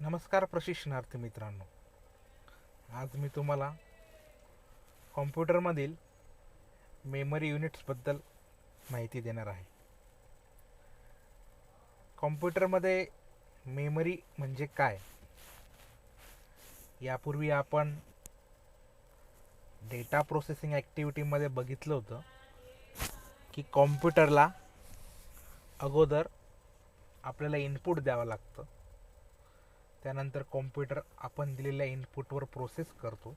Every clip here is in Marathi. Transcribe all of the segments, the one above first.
नमस्कार प्रशिक्षणार्थी मित्रांनो. आज मी तुम्हाला कॉम्प्युटरमधील मेमरी युनिट्सबद्दल माहिती देणार आहे. कॉम्प्युटरमध्ये मेमरी म्हणजे काय? यापूर्वी आपण डेटा प्रोसेसिंग ॲक्टिव्हिटीमध्ये बघितलं होतं की कॉम्प्युटरला अगोदर आपल्याला इनपुट द्यावं लागतं. त्यानंतर कॉम्प्युटर आपण दिलेल्या इनपुटवर प्रोसेस करतो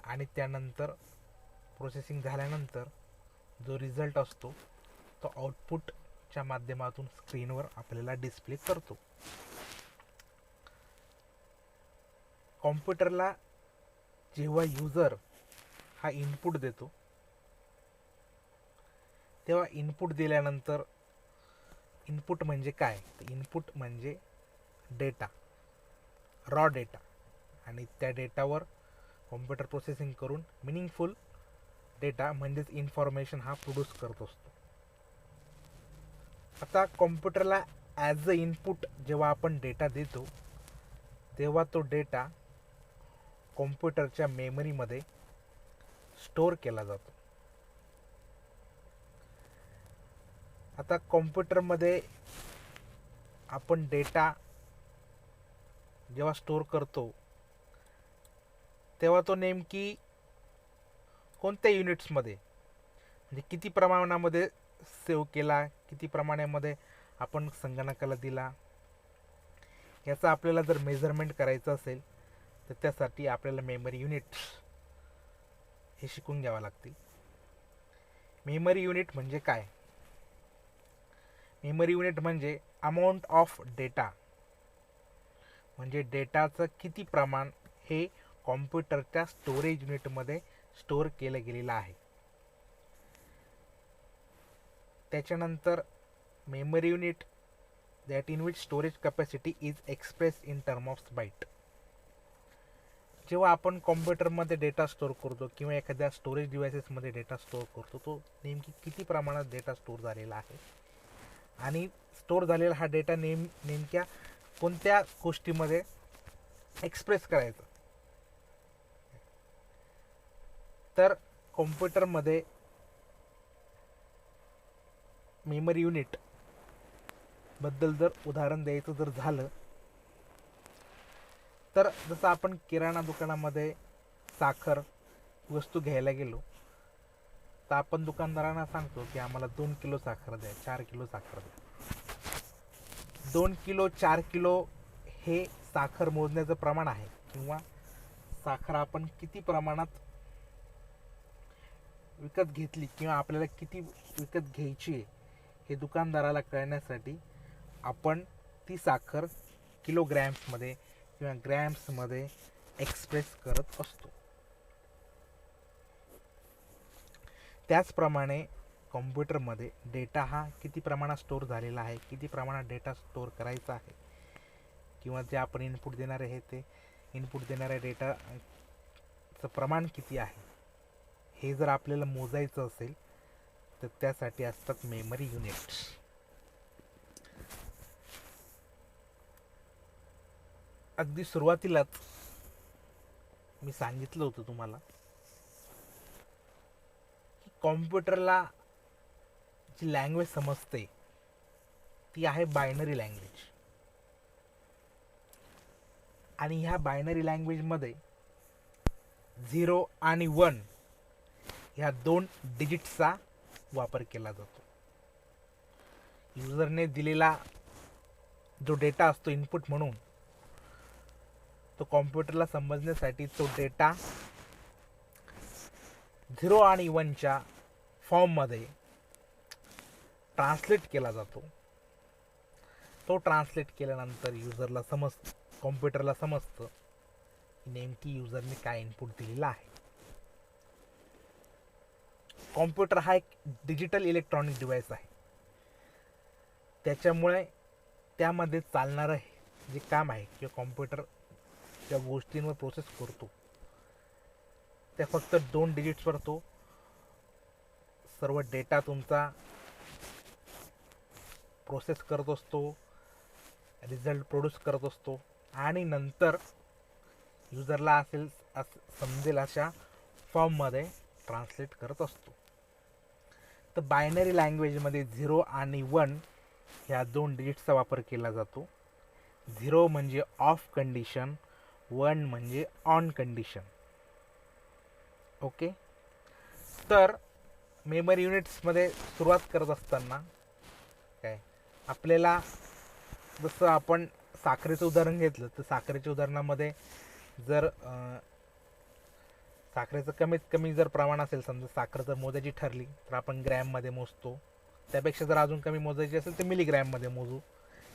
आणि त्यानंतर प्रोसेसिंग झाल्यानंतर जो रिझल्ट असतो तो आउटपुटच्या माध्यमातून स्क्रीनवर आपल्याला डिस्प्ले करतो. कॉम्प्युटरला जेव्हा यूजर हा इनपुट देतो तेव्हा इनपुट दिल्यानंतर इनपुट म्हणजे काय? इनपुट म्हणजे डेटा, रॉ डेटा, आणि त्या डेटावर कॉम्प्युटर प्रोसेसिंग करून मिनिंगफुल डेटा म्हणजेच इन्फॉर्मेशन हा प्रोड्यूस करत असतो. आता कॉम्प्युटरला ॲज अ इनपुट जेव्हा आपण डेटा देतो तेव्हा तो डेटा कॉम्प्युटरच्या मेमरीमध्ये स्टोअर केला जातो. आता कॉम्प्युटरमध्ये आपण डेटा जेव्हा स्टोअर करतो तेव्हा तो नेमकी कोणत्या युनिट्समध्ये म्हणजे किती प्रमाणामध्ये सेव्ह केला, किती प्रमाणामध्ये आपण संगणकाला दिला, याचा आपल्याला जर मेजरमेंट करायचं असेल तर त्यासाठी आपल्याला मेमरी युनिट्स हे शिकून घ्यावं लागतील. मेमरी युनिट म्हणजे काय? मेमरी युनिट म्हणजे अमाऊंट ऑफ डेटा, म्हणजे डेटाचं किती प्रमाण हे कॉम्प्युटरच्या स्टोरेज युनिटमध्ये स्टोअर केलं गेलेलं आहे. त्याच्यानंतर memory unit that in which storage capacity is express in term of byte. जेव्हा आपण कॉम्प्युटरमध्ये डेटा स्टोअर करतो किंवा एखाद्या स्टोरेज डिव्हायसेसमध्ये डेटा स्टोअर करतो तो नेमकी किती प्रमाणात डेटा स्टोअर झालेला आहे आणि स्टोअर झालेला हा डेटा नेमक्या कोणत्या गोष्टीमध्ये एक्सप्रेस करायचं. तर कॉम्प्युटरमध्ये मेमरी युनिट बद्दल जर उदाहरण द्यायचं जर झालं तर जसं आपण किराणा दुकानामध्ये साखर वस्तू घ्यायला गेलो तर आपण दुकानदारांना सांगतो की आम्हाला 2 किलो साखर द्या, 4 किलो साखर द्या. 2 किलो 4 किलो हे साखर मोजण्याचं प्रमाण आहे किंवा साखर आपण किती प्रमाणात विकत घेतली किंवा आपल्याला किती विकत घ्यायची आहे हे दुकानदाराला कळण्यासाठी आपण ती साखर किलोग्रॅम्समध्ये किंवा ग्रॅम्समध्ये एक्सप्रेस करत असतो. त्याचप्रमाणे कॉम्प्युटरमध्ये डेटा हा किती प्रमाणात स्टोअर झालेला आहे, किती प्रमाणात डेटा स्टोअर करायचा आहे किंवा जे आपण इनपुट देणारे आहे ते इनपुट देणाऱ्या डेटाचं प्रमाण किती आहे हे जर आपल्याला मोजायचं असेल तर त्यासाठी असतात मेमरी युनिट्स. अगदी सुरुवातीलाच मी सांगितलं होतं तुम्हाला की कॉम्प्युटरला जी लँग्वेज समजते ती आहे बायनरी लँग्वेज, आणि ह्या बायनरी लँग्वेजमध्ये 0 आणि 1 ह्या 2 डिजिट्सचा वापर केला जातो. युजरने दिलेला जो डेटा असतो इनपुट म्हणून तो कॉम्प्युटरला समजण्यासाठी तो डेटा 0 आणि 1च्या फॉर्ममध्ये ट्रान्सलेट केला जातो. तो ट्रान्सलेट केल्यानंतर युजरला कॉम्प्युटरला समजतं की नेमकी युजरने काय इनपुट दिलेला आहे. कॉम्प्युटर हा एक डिजिटल इलेक्ट्रॉनिक डिव्हाइस आहे. त्याच्यामुळे त्यामध्ये चालणारं जे काम आहे किंवा कॉम्प्युटर ज्या गोष्टींवर प्रोसेस करतो त्या फक्त 2 डिजिट्सवर तो सर्व डेटा तुमचा प्रोसेस करत असतो. रिझल्ट प्रोड्यूस करत असतो आणि नंतर युजरला समजेल अशा फॉर्ममध्ये ट्रान्सलेट करत असतो. तर बायनरी लँग्वेजमध्ये 0 आणि 1 ह्या 2 डिजिट्सचा वापर केला जातो. 0 म्हणजे ऑफ कंडिशन, 1 म्हणजे ऑन कंडिशन. ओके. तर मेमरी युनिट्समध्ये सुरुवात करत असताना काय आपल्याला, जसं आपण साखरेचं उदाहरण घेतलं तर साखरेच्या उदाहरणामध्ये जर साखरेचं कमीत कमी जर प्रमाण असेल, समजा साखर जर मोजायची ठरली तर आपण ग्रॅममध्ये मोजतो. त्यापेक्षा जर अजून कमी मोजायची असेल तर मिलीग्रॅममध्ये मोजू.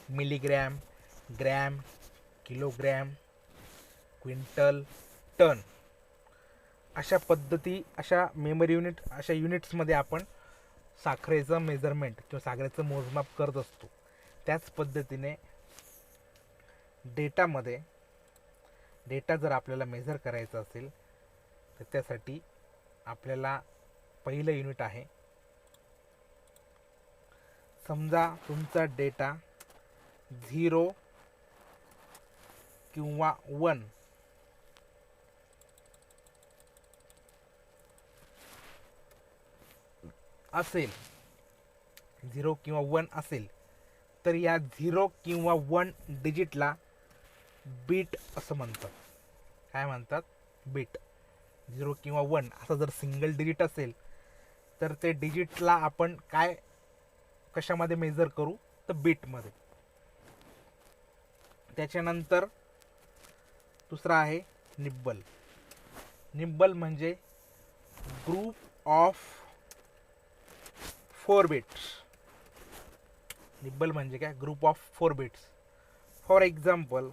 Milligram, gram, kilogram, quintal, ton अशा पद्धती, अशा मेमरी युनिट, अशा युनिट्समध्ये आपण साखरेचं मेजरमेंट किंवा साखरेचं मोजमाप करत असतो. त्याच पद्धतीने डेटा जर आपल्याला मेजर करायचा असेल तर त्यासाठी आपल्याला पहिलं युनिट आहे. समजा तुमचा डेटा 0 किंवा 1 असेल, 0 किंवा 1 असेल, तर या 0 किंवा 1 डिजिटला बीट असं म्हणतात. काय म्हणतात? बीट. 0 किंवा 1 असं जर सिंगल डिजिट असेल तर ते डिजिटला आपण कशामध्ये मेजर करू? तर बीटमध्ये. त्याच्यानंतर दुसरा आहे निब्बल. निब्बल म्हणजे ग्रुप ऑफ 4 बिट्स. निब्बल म्हणजे काय? Group of 4 bits. For example,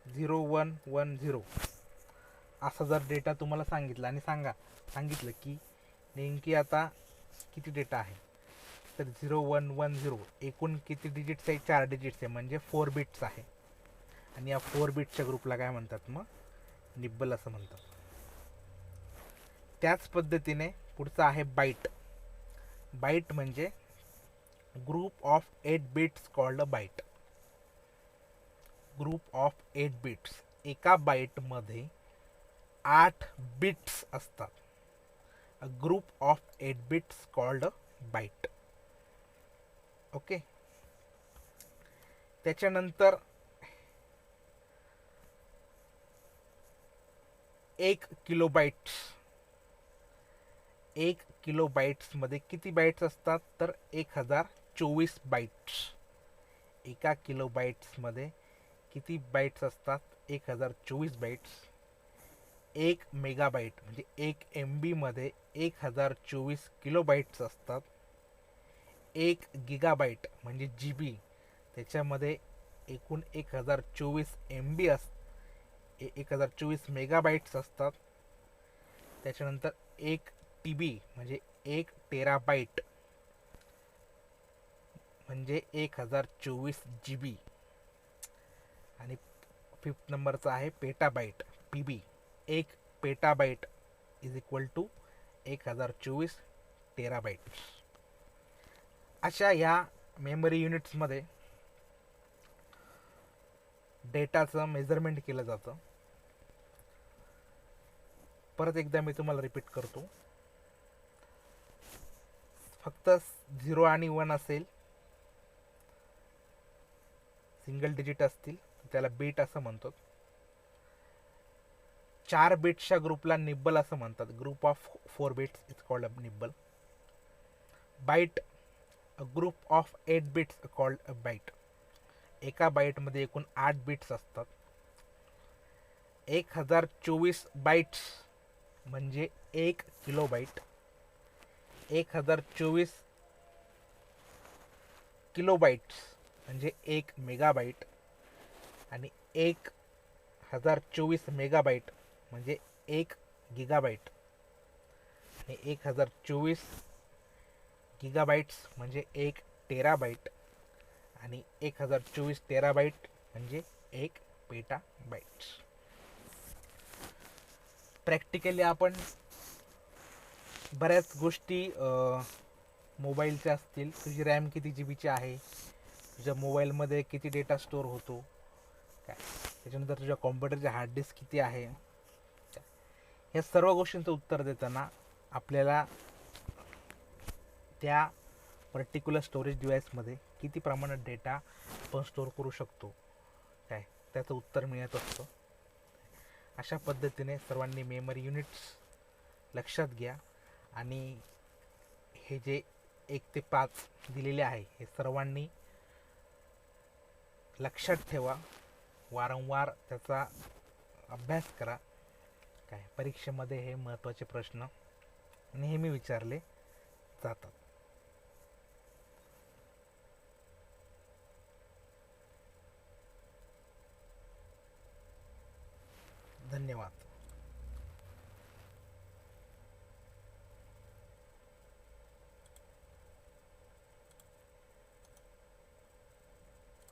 zero 1 1 0 असा जर डेटा तुम्हाला सांगितला आणि सांगितलं की नेमकी आता किती डेटा आहे, तर 0 1 1 0 एकूण किती डिजिट्स आहे? 4 डिजिट्स आहे, म्हणजे 4 बिट्स आहे. आणि या 4 बिट्सच्या ग्रुपला काय म्हणतात? मग निब्बल असं म्हणतात. त्याच पद्धतीने पुढचा आहे बाईट. बाईट म्हणजे group of 8 bits called a byte. Group of 8 bits. एका बाईटमध्ये 8 बिट्स असतात. A group of 8 bits called a byte. Okay. त्याच्यानंतर 1 किलोबाईट्स. 1 किलोबाईट्समध्ये किती बाईट्स असतात? तर 1024 बाईट्स. एका किलोबाईट्समध्ये किती बाईट्स असतात? 1024 बाईट्स. 1 मेगाबाईट म्हणजे 1 MB मध्ये 1024 किलोबाईट्स असतात. 1 गिगाबाईट म्हणजे GB, त्याच्यामध्ये एकूण 1024 MB 1024 मेगाबाईट्स असतात. त्याच्यानंतर 1 TB म्हणजे 1 टेराबाईट म्हणजे 1024 GB. आणि 5th नंबरचा आहे petabyte, PB. 1 petabyte is equal to 1024 terabyte. अशा ह्या मेमरी युनिट्समध्ये डेटाचं मेजरमेंट केलं जातं. परत एकदा मी तुम्हाला रिपीट करतो. फक्त 0 आणि 1 असेल, सिंगल डिजिट असतील त्याला बीट असं म्हणतात. 4 बिट्सच्या ग्रुपला निब्बल असं म्हणतात. Group of 4 bits is called a nibble. Byte, a group of 8 bits called a byte. एका बाईटमध्ये एकूण 8 बिट्स असतात. 1024 बाईट्स म्हणजे 1 किलोबाईट. 1024 किलोबाईट्स म्हणजे 1 मेगाबाईट. आणि 1024 मेगाबाईट म्हणजे 1 गिगाबाईट. आणि 1024 गिगाबाईट्स म्हणजे 1 टेराबाईट. आणि 1024 टेराबाईट म्हणजे 1 पेटाबाईट. प्रॅक्टिकली आपण बऱ्याच गोष्टी मोबाईलच्या असतील. तुझी रॅम किती जी बीची आहे, तुझ्या मोबाईलमध्ये किती डेटा स्टोअर होतो काय, त्याच्यानंतर तुझ्या कॉम्प्युटरचे हार्ड डिस्क किती आहे, या सर्व गोष्टींचं उत्तर देताना आपल्याला त्या पर्टिक्युलर स्टोरेज डिव्हाइसमध्ये किती प्रमाणात डेटा आपण स्टोअर करू शकतो काय, त्याचं उत्तर मिळत असतं. अशा पद्धतीने सर्वांनी मेमरी युनिट्स लक्षात घ्या आणि हे जे 1 ते 5 दिलेले आहे हे सर्वांनी लक्षात ठेवा, वारंवार त्याचा अभ्यास करा. काय परीक्षेमध्ये हे महत्त्वाचे प्रश्न नेहमी विचारले जातात. धन्यवाद.